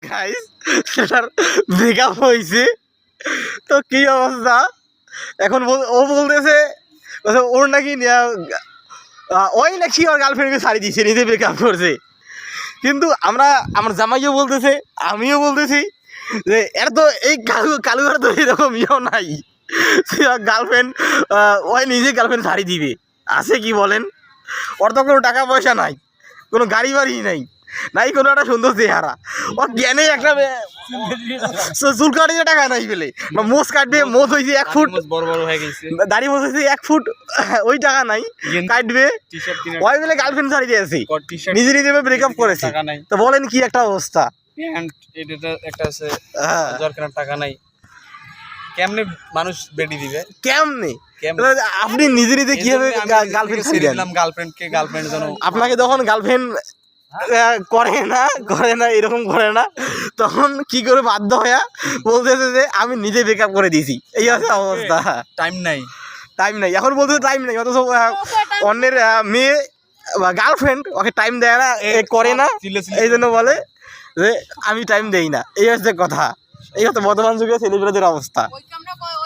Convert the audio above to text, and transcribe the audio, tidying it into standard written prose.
Guys সেটার breakup হয়েছে। তো কি অবস্থা এখন ও বলতেছে ওর নাকি ওই নাকি ওর গার্লফ্রেন্ডকে ছাড়ি দিয়েছে, নিজে ব্রেকআপ করছে। কিন্তু আমার জামাইও বলতেছে, আমিও বলতেছি যে এর তো এই কালুঘর তো এরকম ইয়েও নাই, গার্লফ্রেন্ড ওই নিজে গার্লফ্রেন্ড ছাড়ি দিবে। আছে কি বলেন? ওর তো কোনো টাকা পয়সা নাই, কোনো গাড়ি বাড়ি নাই, নাই কোনো একটা সুন্দর চেহারা। ও জ্ঞানে একটা চুল কাটিয়ে টাকা নাই পেলে মোষ কাটবে, মোষ হয়েছে 1 ফুট, বড় বড় হয়ে গেছে, দাড়ি মোষ হয়েছে 1 ফুট, ওই টাকা নাই কাটবে। ওই বলে গার্লফ্রেন্ড ছাড়ি দিয়েছে, নিজে নিজে ব্রেকআপ করেছে। তো বলেন কি একটা অবস্থা। একটা আছে দরকার টাকা নাই, কেমনে মানুষ বেটি দিবে? কেমনে আপনি নিজে নিজে কিভাবে গার্লফ্রেন্ড ছাড়ি দেন? গার্লফ্রেন্ডকে গার্লফ্রেন্ড যেন আপনাকে তখন গার্লফ্রেন্ড করে না এরকম করে না, তখন কি করে বাধ্য হয়ে বলতেছে যে আমি নিজে ব্রেকআপ করে দিয়েছি। এই হচ্ছে অবস্থা। টাইম নাই এখন বলতেছে টাইম নেই, অথচ অন্যের মেয়ে বা গার্লফ্রেন্ড ওকে টাইম দেয় না, করে না, এই জন্য বলে যে আমি টাইম দেই না। এই হচ্ছে কথা। এই হচ্ছে বর্তমান যুগের ছেলেমেয়েদের অবস্থা।